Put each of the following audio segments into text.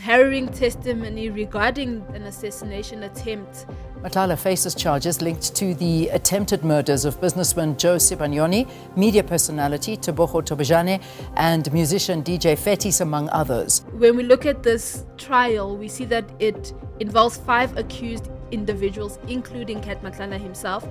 harrowing testimony regarding an assassination attempt. Madlanga faces charges linked to the attempted murders of businessman Joe Sibanyoni, media personality Tebogo Tobejane, and musician DJ Fetis, among others. When we look at this trial, we see that it involves 5 accused individuals, including Kat Madlanga himself.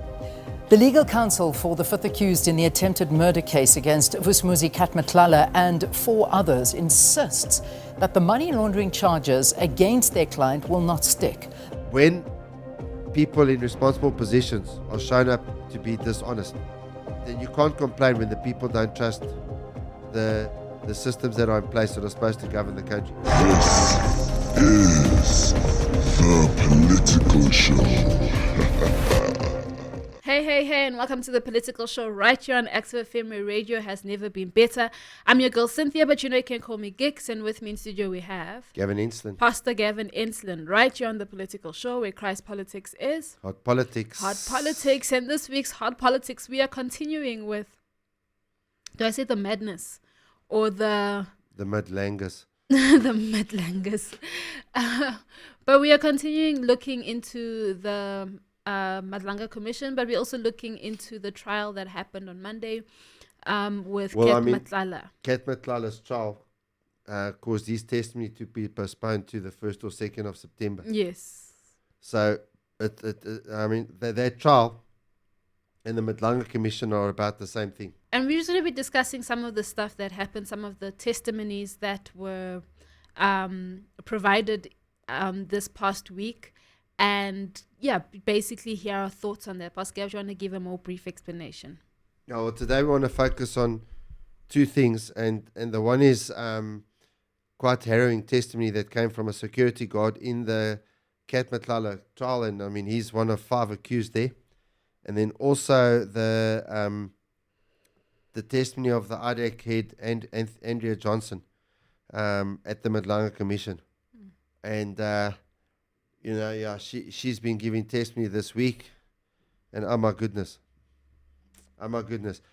The legal counsel for the 5th accused in the attempted murder case against Vusmuzi Kat Madlanga and 4 others insists that the money laundering charges against their client will not stick. When people in responsible positions are shown up to be dishonest, then you can't complain when the people don't trust the systems that are in place that are supposed to govern the country. This is the Political Show. Hey, and welcome to the Political Show right here on Active FM, where radio has never been better. I'm your girl Cynthia, but you know you can call me Gix, and with me in studio we have Gavin Ensslin. Pastor Gavin Ensslin, right here on the Political Show, where Christ politics is Hot politics. hot politics. And this week's hot politics, we are continuing with, do I say the madness or the Madlangas. the Madlangas? But we are continuing looking into the Madlanga Commission, but we're also looking into the trial that happened on Monday with Kat Madlanga. Kat Madlanga's trial caused his testimony to be postponed to the 1st or 2nd of September. Yes. So, that trial and the Madlanga Commission are about the same thing. And we're just going to be discussing some of the stuff that happened, some of the testimonies that were provided this past week. And yeah, basically hear our thoughts on that. Pastor Gav, do you want to give a more brief explanation? Yeah, well, today we want to focus on 2 things. And the one is quite harrowing testimony that came from a security guard in the Kat Madlanga trial. And I mean, he's one of 5 accused there. And then also the testimony of the IDAC head and Andrea Johnson at the Madlanga Commission. And she's been giving testimony this week, and oh my goodness, it's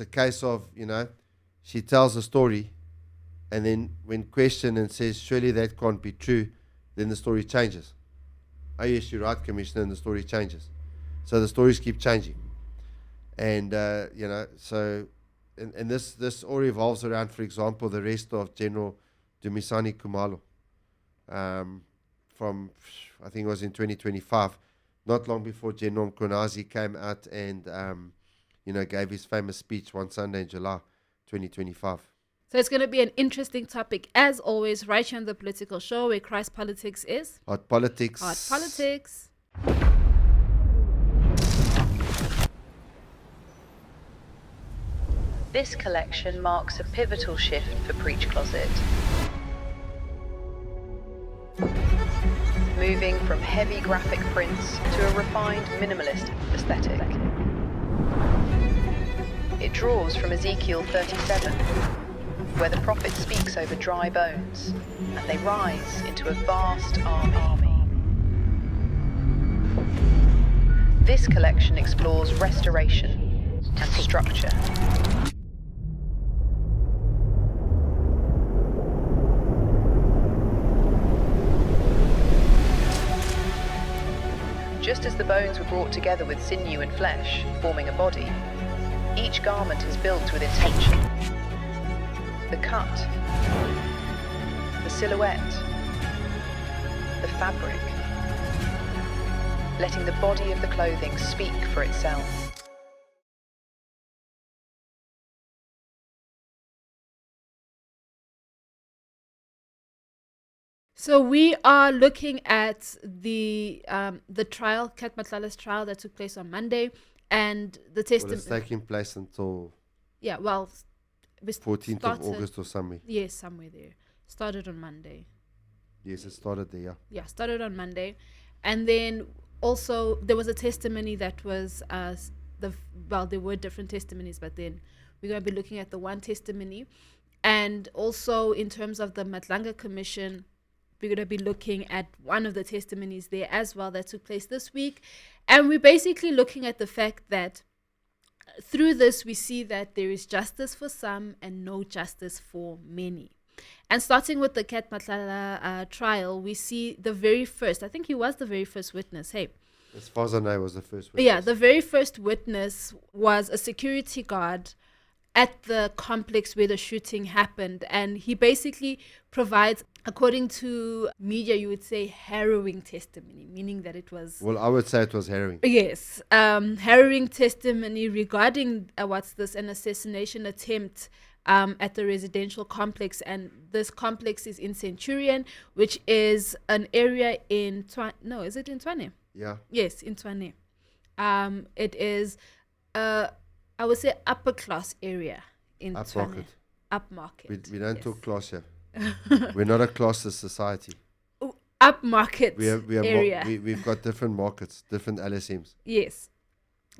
a case of, she tells a story, and then when questioned and says surely that can't be true, then the story changes. Oh yes, you're right, Commissioner, and the story changes. So the stories keep changing, and so and this all revolves around, for example, the arrest of General Dumisani Khumalo. From, I think it was in 2025, not long before General Mkonazi came out and, gave his famous speech one Sunday in July 2025. So it's going to be an interesting topic, as always, right here on the Political Show, where Christ politics is hot politics. Hot politics. This collection marks a pivotal shift for Preach Closet. Moving from heavy graphic prints to a refined minimalist aesthetic. It draws from Ezekiel 37, where the prophet speaks over dry bones, and they rise into a vast army. This collection explores restoration and structure. Just as the bones were brought together with sinew and flesh, forming a body, each garment is built with intention. The cut, the silhouette, the fabric, letting the body of the clothing speak for itself. So we are looking at the trial, Kat Madlanga's trial that took place on Monday, and the testimony. Well, it's taking place until 14th of August or somewhere. Yes, somewhere there. Started on Monday. Yes, it started there. Yeah. Yeah, started on Monday, and then also there was a testimony that was there were different testimonies, but then we're going to be looking at the one testimony, and also in terms of the Madlanga Commission, we're going to be looking at one of the testimonies there as well that took place this week. And we're basically looking at the fact that through this, we see that there is justice for some and no justice for many. And starting with the Kat Matlala trial, we see the very first, I think he was the very first witness, hey. As far as I know, was the first witness. Yeah, the very first witness was a security guard at the complex where the shooting happened. And he basically provides, according to media, you would say harrowing testimony, meaning that it was... Well, I would say it was harrowing. Yes, harrowing testimony regarding an assassination attempt at the residential complex, and this complex is in Centurion, which is an area in is it in Tshwane? Yeah. Yes, in Tshwane. It is I would say upper class area in Tshwane. Upmarket. We don't talk class here. We're not a classless society. Upmarket area. We've got different markets, different LSMs. Yes.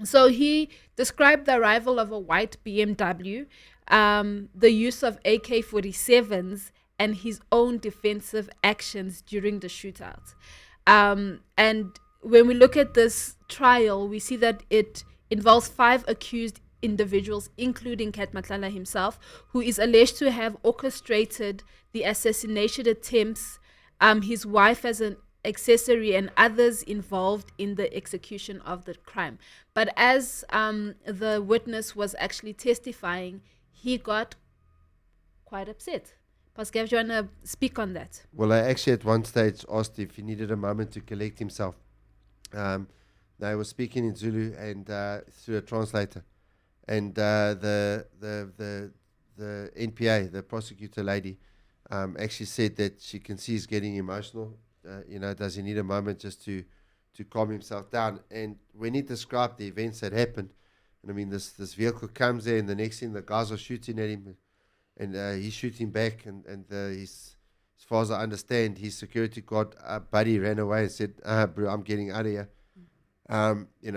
So he described the arrival of a white BMW, the use of AK-47s, and his own defensive actions during the shootout. And when we look at this trial, we see that it involves 5 accused individuals, including Kat Matlala himself, who is alleged to have orchestrated the assassination attempts, his wife as an accessory, and others involved in the execution of the crime. But as the witness was actually testifying, he got quite upset. Pascal, do you want to speak on that? Well, I actually at one stage asked if he needed a moment to collect himself. They were speaking in Zulu and through a translator, and the NPA, the prosecutor lady, actually said that she can see he's getting emotional. Does he need a moment just to calm himself down? And when he described the events that happened, and I mean this vehicle comes there, and the next thing the guys are shooting at him, and he's shooting back, and as far as I understand, his security guard buddy ran away and said, "Bro, I'm getting out of here."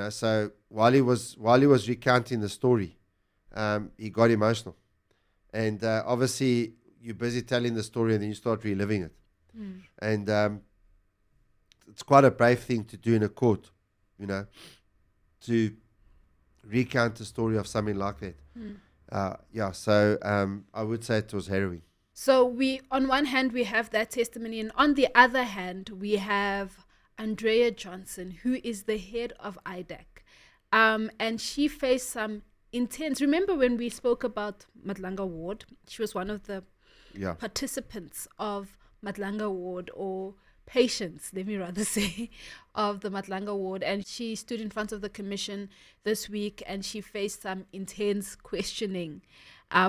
So while he was recounting the story, he got emotional, and obviously you're busy telling the story and then you start reliving it, and it's quite a brave thing to do in a court, to recount the story of something like that. So I would say it was harrowing. So on one hand, we have that testimony, and on the other hand, we have Andrea Johnson, who is the head of IDAC. And she faced some intense... Remember when we spoke about Madlanga Ward? She was one of the participants of Madlanga Ward, or patients, let me rather say, of the Madlanga Ward. And she stood in front of the commission this week, and she faced some intense questioning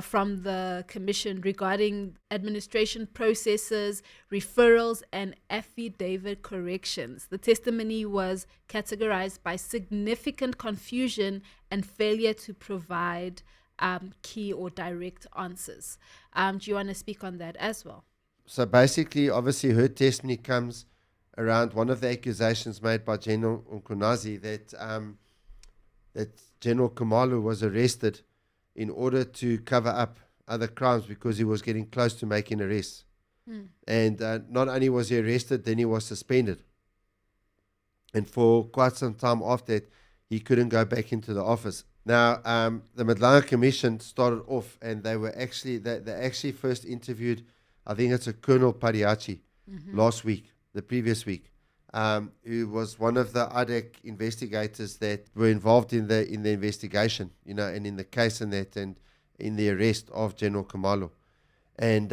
from the commission regarding administration processes, referrals, and affidavit corrections. The testimony was categorized by significant confusion and failure to provide key or direct answers. Do you want to speak on that as well? So basically, obviously, her testimony comes around one of the accusations made by General Nkonazi that General Khumalo was arrested in order to cover up other crimes because he was getting close to making arrests. And not only was he arrested, then he was suspended. And for quite some time after that, he couldn't go back into the office. Now, the Madlanga Commission started off, and they actually first interviewed, I think it's a Colonel Pariachi, the previous week, who was one of the IDAC investigators that were involved in the investigation, and in the case and in the arrest of General Khumalo. And,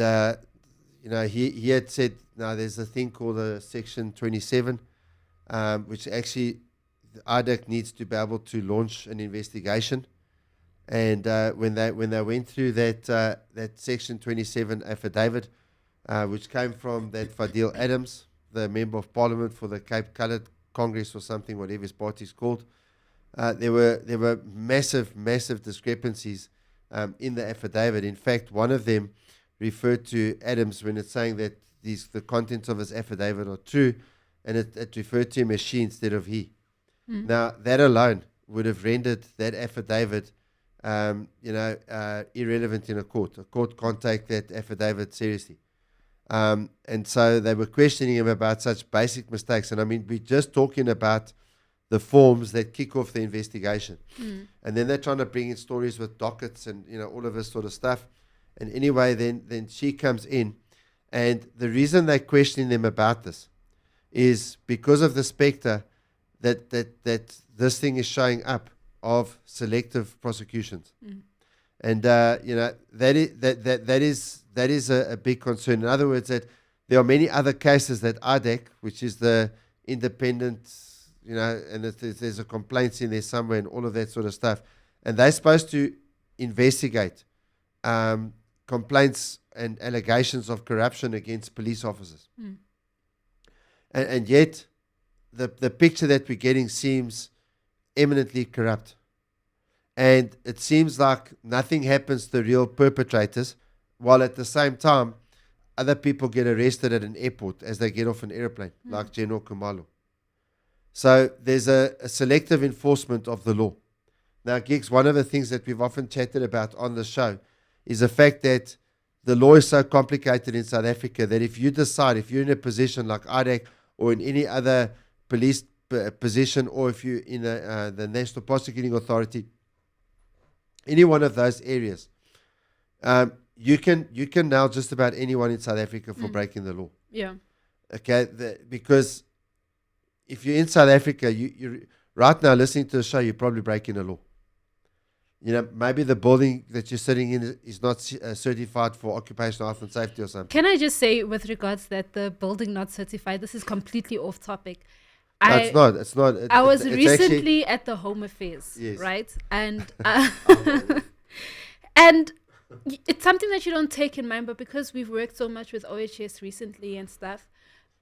he had said, now there's a thing called a Section 27, which actually the IDAC needs to be able to launch an investigation. And when they went through that Section 27 affidavit, which came from that Fadil Adams, the Member of Parliament for the Cape Coloured Congress or something, whatever his party's called, there were massive discrepancies in the affidavit. In fact, one of them referred to Adams when it's saying that the contents of his affidavit are true, and it referred to him as she instead of he. Now, that alone would have rendered that affidavit irrelevant in a court. A court can't take that affidavit seriously. And so they were questioning him about such basic mistakes. And I mean, we're just talking about the forms that kick off the investigation. And then they're trying to bring in stories with dockets and, all of this sort of stuff. And anyway, then she comes in, and the reason they're questioning them about this is because of the specter that this thing is showing up of selective prosecutions. And that is a big concern. In other words, that there are many other cases that ADEC, which is the independent, and there's a complaints in there somewhere and all of that sort of stuff, and they're supposed to investigate complaints and allegations of corruption against police officers, and yet the picture that we're getting seems eminently corrupt. And it seems like nothing happens to the real perpetrators, while at the same time, other people get arrested at an airport as they get off an airplane, like General Kumalo. So there's a selective enforcement of the law. Now, Gigs, one of the things that we've often chatted about on the show is the fact that the law is so complicated in South Africa that if you decide, if you're in a position like IDAC or in any other police position, or if you're in the National Prosecuting Authority, any one of those areas, you can nail just about anyone in South Africa for breaking the law. Yeah. Okay, because if you're in South Africa, you right now listening to the show, you're probably breaking the law. Maybe the building that you're sitting in is not certified for occupational health and safety or something. Can I just say, with regards that the building not certified, this is completely off topic. No, it's not. It's not. I was it's recently actually, at the Home Affairs, Yes. right? And and it's something that you don't take in mind, but because we've worked so much with OHS recently and stuff.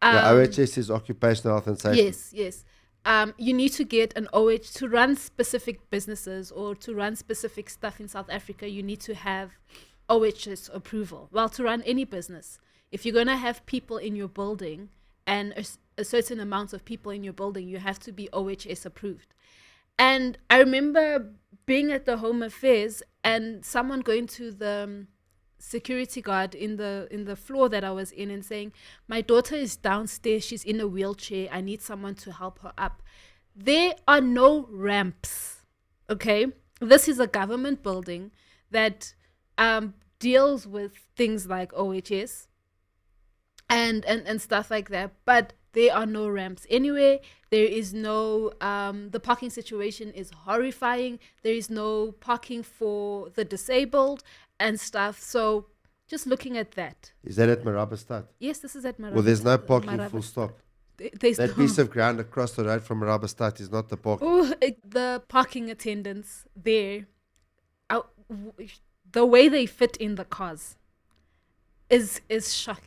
OHS is occupational health and safety. Yes. You need to get an OH to run specific businesses or to run specific stuff in South Africa. You need to have OHS approval. Well, to run any business, if you're going to have people in your building and a certain amount of people in your building, you have to be OHS approved. And I remember being at the Home Affairs and someone going to the security guard in the floor that I was in and saying, my daughter is downstairs, she's in a wheelchair, I need someone to help her up. There are no ramps. Okay, this is a government building that deals with things like OHS and stuff like that, but there are no ramps anywhere. There is no the parking situation is horrifying. There is no parking for the disabled and stuff. So just looking at that. Is that at Marabastad? Yes, this is at Marabastad. Well, there's no parking full stop. There's That no piece of ground across the road from Marabastad is not the parking. the parking attendants there, the way they fit in the cars is shock.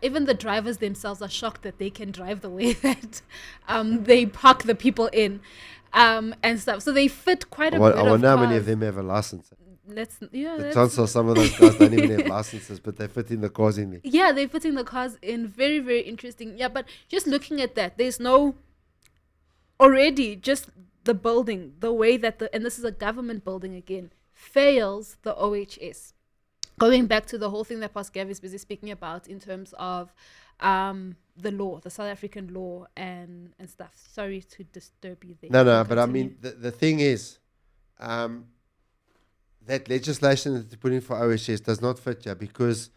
Even the drivers themselves are shocked that they can drive the way that they park the people in and stuff. So they fit quite a bit of cars. I wonder how many of them have a license. The chances are some of those guys don't even have licenses, but they fit in the cars in there. Yeah, they're putting the cars in. Very, very interesting. Yeah, but just looking at that, there's no already just the building, the way that and this is a government building again, fails the OHS. Going back to the whole thing that Pastor Gav is busy speaking about in terms of the law, the South African law and stuff. Sorry to disturb you there. No, but I mean, the thing is, that legislation that they put in for OHS does not fit you because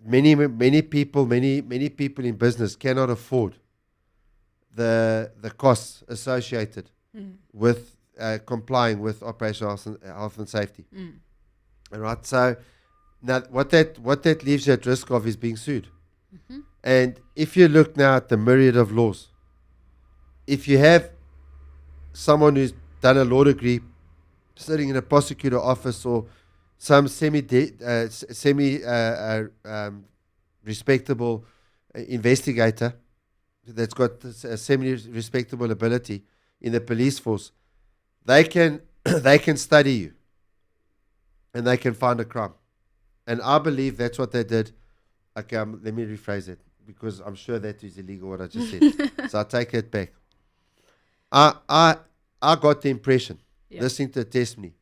many people in business cannot afford the costs associated with complying with operational health and safety. All right, so now what that leaves you at risk of is being sued. And if you look now at the myriad of laws, if you have someone who's done a law degree sitting in a prosecutor office or some semi respectable investigator that's got a semi respectable ability in the police force, they can study you and they can find a crime. And I believe that's what they did. Okay, let me rephrase it because I'm sure that is illegal what I just said. So I take it back. I got the impression, listening to the testimony,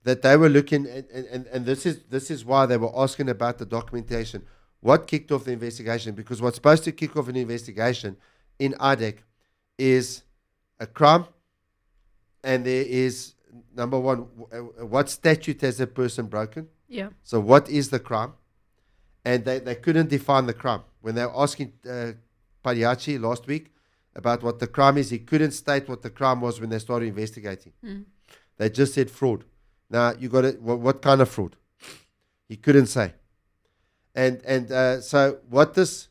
that they were looking and this is why they were asking about the documentation. What kicked off the investigation? Because what's supposed to kick off an investigation in IDEC is a crime, and there is number one, what statute has a person broken? Yeah. So what is the crime? And they couldn't define the crime. When they were asking Pariachi last week about what the crime is, he couldn't state what the crime was when they started investigating. They just said fraud. Now, you got it. What kind of fraud? He couldn't say. And so what this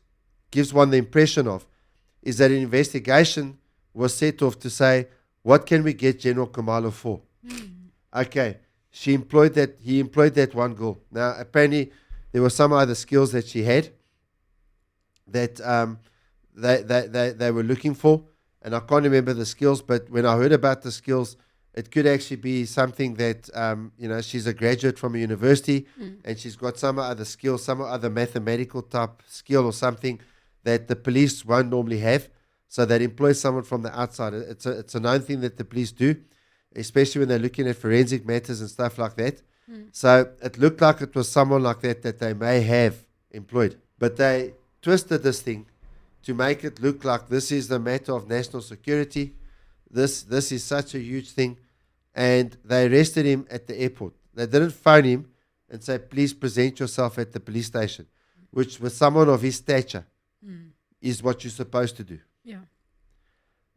gives one the impression of is that an investigation was set off to say, what can we get General Khumalo for? Okay, he employed that one girl. Now, apparently, there were some other skills that she had that they were looking for, and I can't remember the skills, but when I heard about the skills, it could actually be something that, she's a graduate from a university and she's got some other skill, some other mathematical type skill or something that the police won't normally have. So they'd employ someone from the outside. It's a known thing that the police do, especially when they're looking at forensic matters and stuff like that. So it looked like it was someone like that they may have employed. But they twisted this thing to make it look like this is the matter of national security. This is such a huge thing. And they arrested him at the airport. They didn't phone him and say, please present yourself at the police station, which with someone of his stature is what you're supposed to do. Yeah.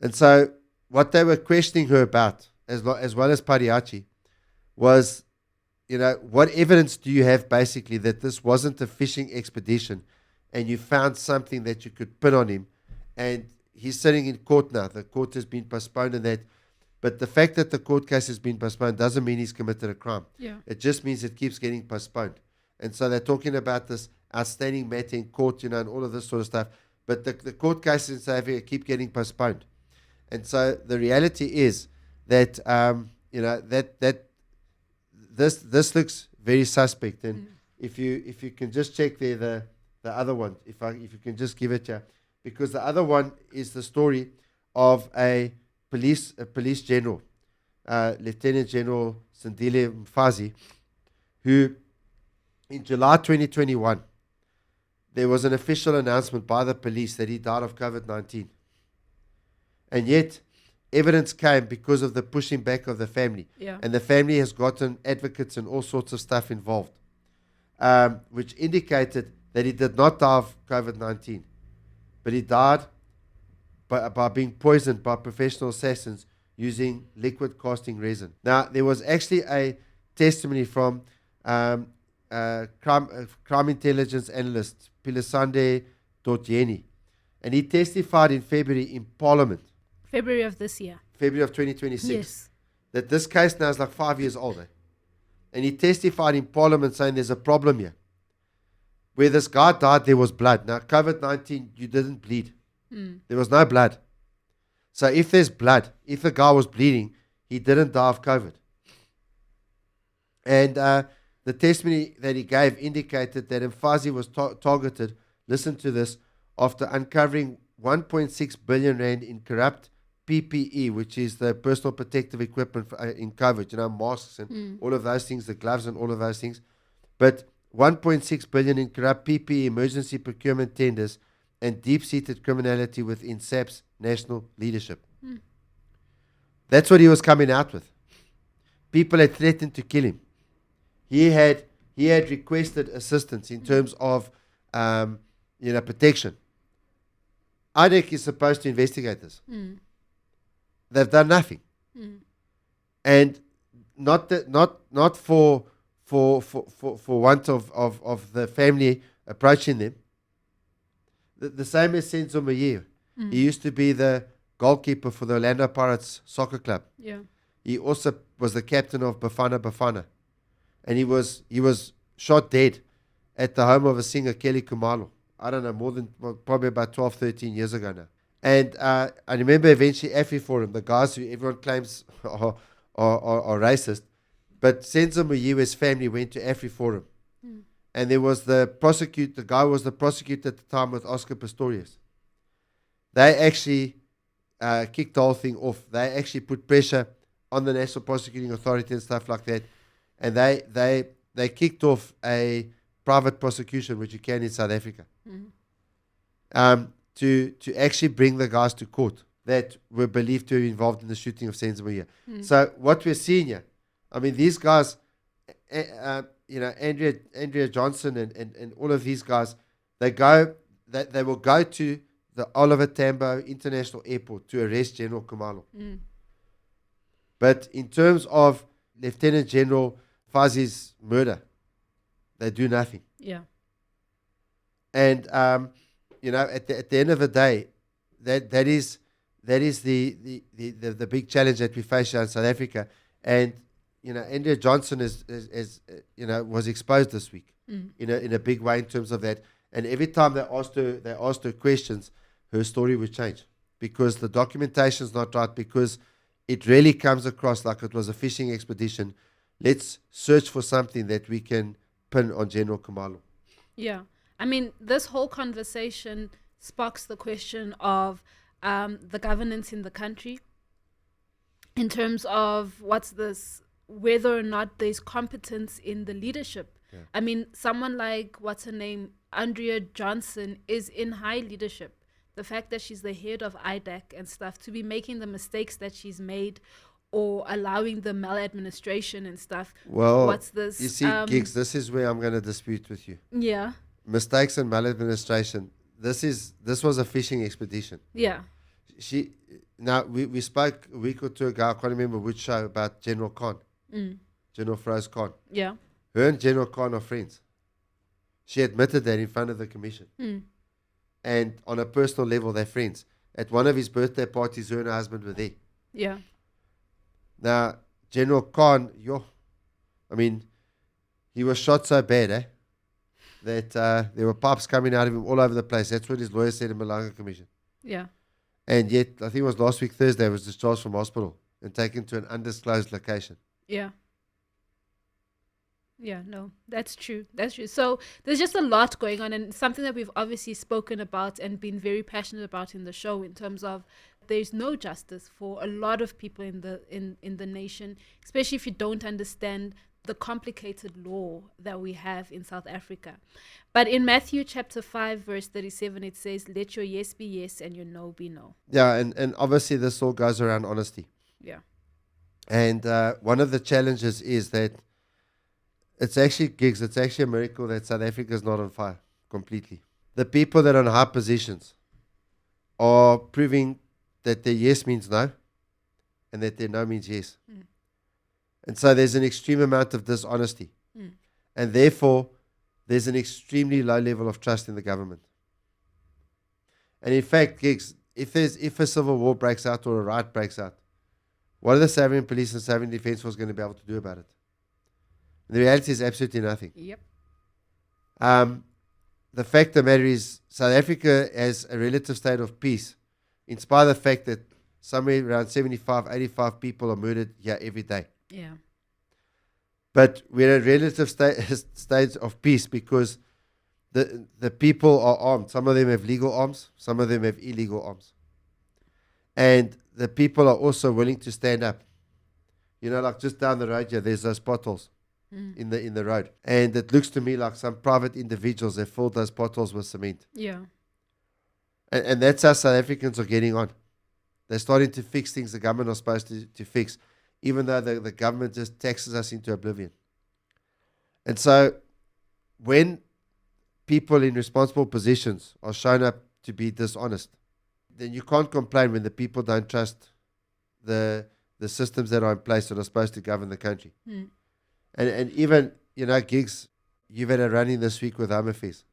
And so what they were questioning her about, as well as Pariachi, was, what evidence do you have basically that this wasn't a fishing expedition and you found something that you could put on him? And he's sitting in court now. The court has been postponed and that. But the fact that the court case has been postponed doesn't mean he's committed a crime. Yeah. It just means it keeps getting postponed. And so they're talking about this outstanding matter in court, and all of this sort of stuff. But the court cases in South Africa keep getting postponed. And so the reality is that, that this looks very suspect. And if you can just check there the other one, if you can just give it here, because the other one is the story of a police general, Lieutenant General Sandile Mfazi, who in July 2021, there was an official announcement by the police that he died of COVID-19. And yet, evidence came because of the pushing back of the family. Yeah. And the family has gotten advocates and all sorts of stuff involved, which indicated that he did not die of COVID-19, but he died by being poisoned by professional assassins using liquid casting resin. Now, there was actually a testimony from crime intelligence analyst Pilasande Dotyeni, and he testified in February in Parliament, February of this year. February of 2026, Yes. that this case now is like 5 years old. And he testified in Parliament saying there's a problem here. Where this guy died, there was blood. Now, COVID-19, you didn't bleed. There was no blood. So if there's blood, if the guy was bleeding, he didn't die of COVID. And the testimony that he gave indicated that Mfazi was targeted, listen to this, after uncovering 1.6 billion rand in corrupt PPE, which is the personal protective equipment in COVID, masks and all of those things, the gloves and all of those things. But 1.6 billion in corrupt PPE, emergency procurement tenders, and deep-seated criminality within SAP's national leadership. That's what he was coming out with. People had threatened to kill him. He had requested assistance in terms of protection. IDEC is supposed to investigate this. They've done nothing, and not for want of the family approaching them. The same as Senzo Mayer. He used to be the goalkeeper for the Orlando Pirates soccer club. Yeah. He also was the captain of Bafana, and he was shot dead at the home of a singer, Kelly Khumalo. I don't know, probably about 12, 13 years ago now. And I remember eventually AfriForum, the guys who everyone claims are racist, but Senzo Mayiwe's family went to AfriForum. And there was the guy was the prosecutor at the time with Oscar Pistorius. They actually kicked the whole thing off. They actually put pressure on the National Prosecuting Authority and stuff like that. And they kicked off a private prosecution, which you can in South Africa, to actually bring the guys to court that were believed to be involved in the shooting of Senzo Mayer. So what we're seeing here, I mean, these guys, Andrea Johnson and all of these guys, they will go to the Oliver Tambo International Airport to arrest General Khumalo. But in terms of Lieutenant General Fazi's murder, they do nothing. Yeah. And at the end of the day, that is the big challenge that we face here in South Africa. And Andrea Johnson is was exposed this week in a big way in terms of that. And every time they asked her questions, her story would change because the documentation is not right, because it really comes across like it was a fishing expedition. Let's search for something that we can pin on General Khumalo. Yeah. I mean, this whole conversation sparks the question of the governance in the country in terms of whether or not there's competence in the leadership. Yeah. I mean, someone like, what's her name, Andrea Johnson is in high leadership. The fact that she's the head of IDAC and stuff, to be making the mistakes that she's made or allowing the maladministration and stuff. Well, what's this? You see, Gigs, this is where I'm going to dispute with you. Yeah. Mistakes and maladministration. This was a fishing expedition. Yeah. We spoke a week or two ago, I can't remember which show, about General Khan. General Feroz Khan. Yeah. Her and General Khan are friends. She admitted that in front of the commission. And on a personal level, they're friends. At one of his birthday parties, her and her husband were there. Yeah. Now, General Khan, he was shot so bad, that there were pipes coming out of him all over the place. That's what his lawyer said in Madlanga Commission. Yeah. And yet, I think it was last week Thursday, he was discharged from hospital and taken to an undisclosed location. Yeah. Yeah, no, that's true. That's true. So there's just a lot going on, and something that we've obviously spoken about and been very passionate about in the show, in terms of there's no justice for a lot of people in the nation, especially if you don't understand the complicated law that we have in South Africa. But in Matthew chapter 5, verse 37, it says, "Let your yes be yes and your no be no." Yeah, and obviously this all goes around honesty. Yeah. And one of the challenges is that it's actually a miracle that South Africa is not on fire completely. The people that are in high positions are proving that their yes means no and that their no means yes. And so there's an extreme amount of dishonesty. And therefore, there's an extremely low level of trust in the government. And in fact, Gigs, if a civil war breaks out or a riot breaks out, what are the South African police and South African Defence Force going to be able to do about it? The reality is absolutely nothing. Yep. The fact of the matter is, South Africa has a relative state of peace, in spite of the fact that somewhere around 75, 85 people are murdered here every day. Yeah. But we're a relative state of peace because the people are armed. Some of them have legal arms, some of them have illegal arms. And the people are also willing to stand up. Like just down the road here, there's those potholes in the road. And it looks to me like some private individuals have filled those potholes with cement. Yeah. And that's how South Africans are getting on. They're starting to fix things the government are supposed to fix, even though the government just taxes us into oblivion. And so when people in responsible positions are shown up to be dishonest, then you can't complain when the people don't trust the systems that are in place that are supposed to govern the country. And even, Gigs, you've had a run-in this week with Home Affairs.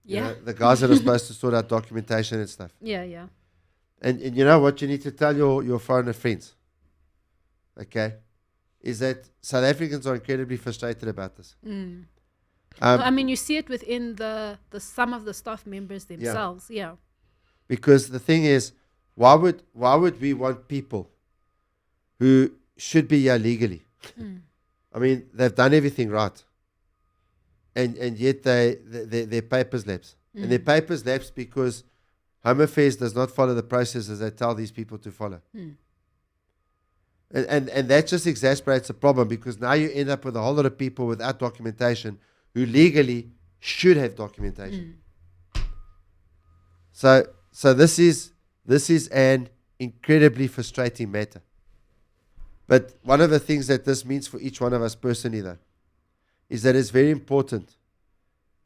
Yeah. The guys that are supposed to sort out documentation and stuff. Yeah, yeah. And you know what you need to tell your foreigner friends, okay, is that South Africans are incredibly frustrated about this. I mean, you see it within the some of the staff members themselves. Yeah. Because the thing is, why would we want people who should be here legally? I mean, they've done everything right, and yet their papers lapse, and their papers lapse because Home Affairs does not follow the processes they tell these people to follow. And that just exasperates the problem, because now you end up with a whole lot of people without documentation who legally should have documentation. So this is an incredibly frustrating matter. But one of the things that this means for each one of us personally, though, is that it's very important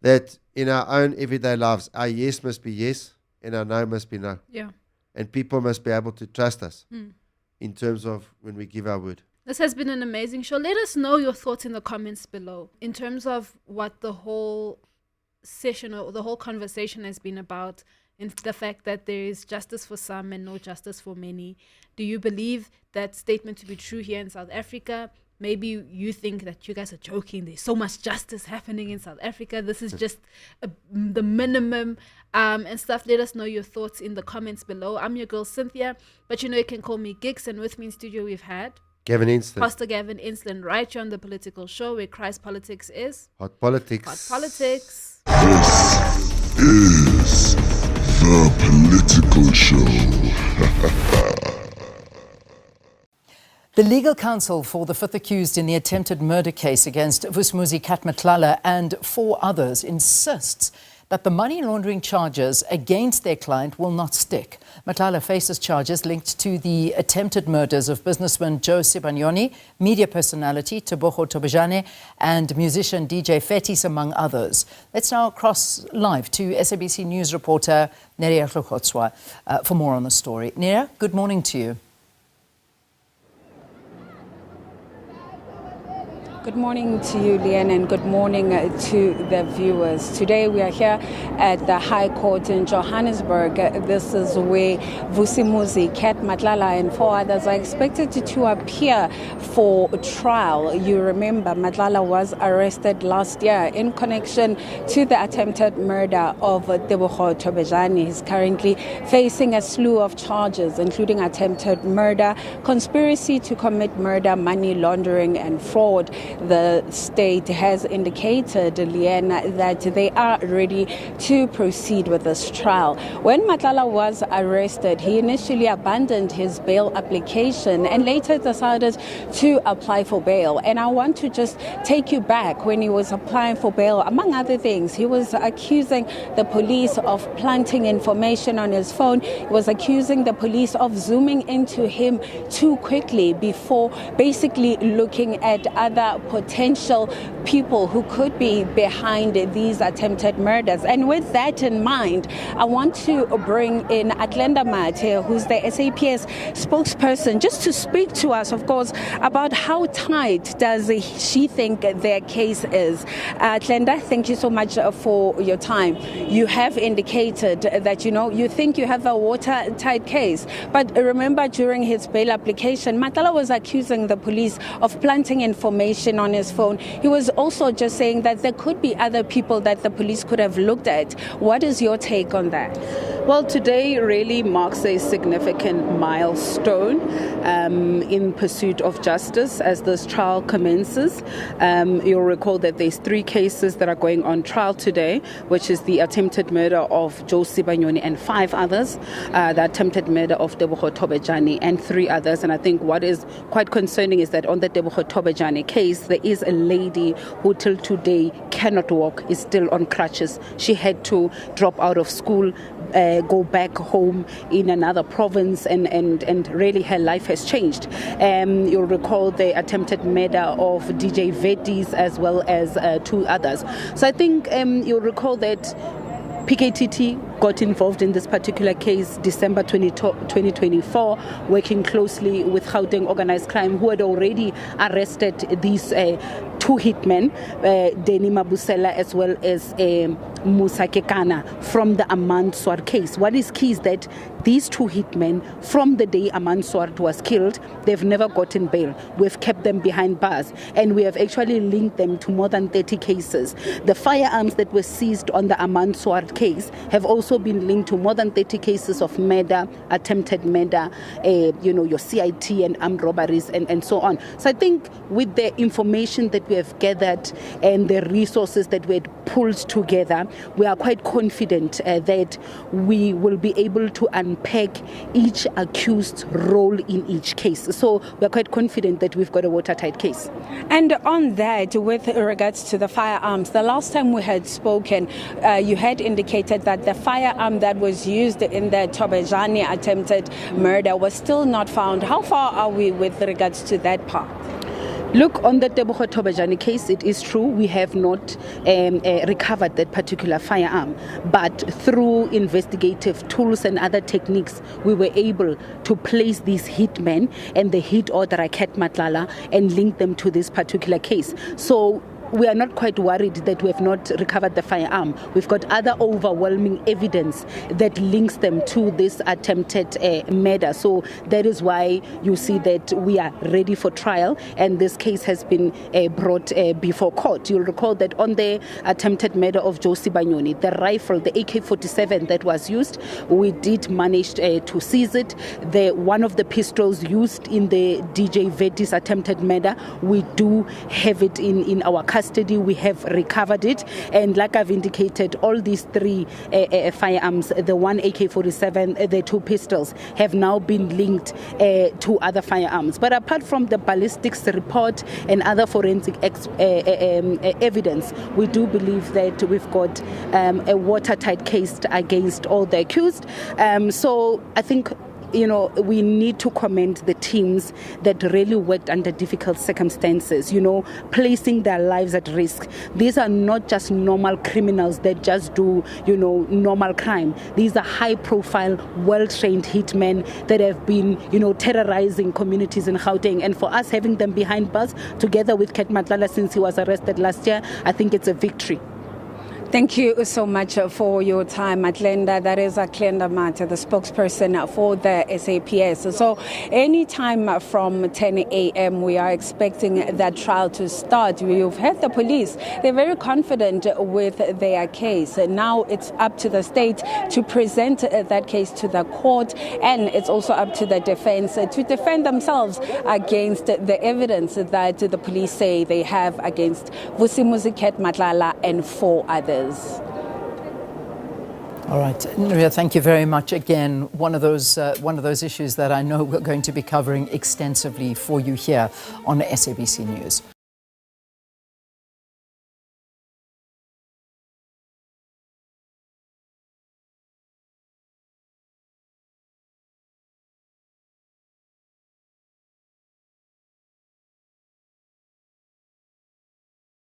that in our own everyday lives, our yes must be yes and our no must be no. Yeah. And people must be able to trust us in terms of when we give our word. This has been an amazing show. Let us know your thoughts in the comments below in terms of what the whole session or the whole conversation has been about, in the fact that there is justice for some and no justice for many. Do you believe that statement to be true here in South Africa? Maybe you think that you guys are joking. There's so much justice happening in South Africa. This is just the minimum and stuff. Let us know your thoughts in the comments below. I'm your girl, Cynthia. But you know, you can call me Gix. And with me in studio, we've had Gavin Instant. Pastor Gavin Insland, right here on The Political Show, where Christ politics is Hot politics. hot politics. This is the political show. The legal counsel for the fifth accused in the attempted murder case against Vusumuzi Matlala and 4 others insists that the money laundering charges against their client will not stick. Matlala faces charges linked to the attempted murders of businessman Joe Sibanyoni, media personality Tebogo Tobejane, and musician DJ Fetis, among others. Let's now cross live to SABC News reporter Nerea Hlokotswa for more on the story. Nerea, good morning to you. Good morning to you, Leanne, and good morning to the viewers. Today we are here at the High Court in Johannesburg. This is where Vusumuzi, Matlala and 4 others are expected to appear for trial. You remember Matlala was arrested last year in connection to the attempted murder of Tebogo Tobejane. He's currently facing a slew of charges, including attempted murder, conspiracy to commit murder, money laundering and fraud. The state has indicated, Leanne, that they are ready to proceed with this trial. When Matlala was arrested, he initially abandoned his bail application and later decided to apply for bail. And I want to just take you back when he was applying for bail. Among other things, he was accusing the police of planting information on his phone. He was accusing the police of zooming into him too quickly before basically looking at other potential people who could be behind these attempted murders. And with that in mind, I want to bring in Atlenda Mate, who's the SAPS spokesperson, just to speak to us, of course, about how tight does she think their case is. Atlenda, thank you so much for your time. You have indicated that, you think you have a watertight case. But remember, during his bail application, Matlala was accusing the police of planting information on his phone. He was also just saying that there could be other people that the police could have looked at. What is your take on that? Well, today really marks a significant milestone in pursuit of justice as this trial commences. You'll recall that there's 3 cases that are going on trial today, which is the attempted murder of Joe Sibanyoni and 5 others, the attempted murder of Tebogo Tobejane and 3 others. And I think what is quite concerning is that on the Tebogo Tobejane case, there is a lady who till today cannot walk, is still on crutches. She had to drop out of school, go back home in another province, and really her life has changed. You'll recall the attempted murder of DJ Fetis as well as 2 others. So I think you'll recall that PKTT got involved in this particular case December 2024, working closely with Gauteng Organized Crime, who had already arrested these 2 hitmen, Denny Mabusela as well as Musa Kekana, from the Amand Swart case. What is key is that these 2 hitmen, from the day Amand Swart was killed, they've never gotten bail. We've kept them behind bars, and we have actually linked them to more than 30 cases. The firearms that were seized on the Amand Swart case have also been linked to more than 30 cases of murder, attempted murder, your CIT and armed robberies and so on. So I think with the information that we have gathered and the resources that we had pulled together, we are quite confident that we will be able to unpack each accused's role in each case. So we are quite confident that we've got a watertight case. And on that, with regards to the firearms, the last time we had spoken, you had indicated that the firearm that was used in the Tobejane attempted murder was still not found. How far are we with regards to that part? Look, on the Tebogo Tobajani case, it is true we have not recovered that particular firearm, but through investigative tools and other techniques, we were able to place these hitmen and the hit orderer Kat Madlanga and link them to this particular case. So we are not quite worried that we have not recovered the firearm. We've got other overwhelming evidence that links them to this attempted murder. So that is why you see that we are ready for trial, and this case has been brought before court. You'll recall that on the attempted murder of Josie Banyoni, the rifle, the AK-47 that was used, we did manage to seize it. One of the pistols used in the DJ Veti's attempted murder, we do have it in our custody. We have recovered it, and like I've indicated, all these three firearms, the one AK-47, the two pistols, have now been linked to other firearms. But apart from the ballistics report and other forensic evidence, we do believe that we've got a watertight case against all the accused. So I think, we need to commend the teams that really worked under difficult circumstances, placing their lives at risk. These are not just normal criminals that just do, normal crime. These are high-profile, well-trained hitmen that have been, terrorizing communities in Gauteng. And for us, having them behind bars, together with Kat Madlanga since he was arrested last year, I think it's a victory. Thank you so much for your time, Madlanga. That is Klenda Mata, the spokesperson for the SAPS. So anytime from 10 a.m., we are expecting that trial to start. You've heard the police. They're very confident with their case. Now it's up to the state to present that case to the court, and it's also up to the defense to defend themselves against the evidence that the police say they have against Vusimuzi Kat Madlanga and 4 others. All right, Nuria, thank you very much. Again, one of those issues that I know we're going to be covering extensively for you here on SABC News.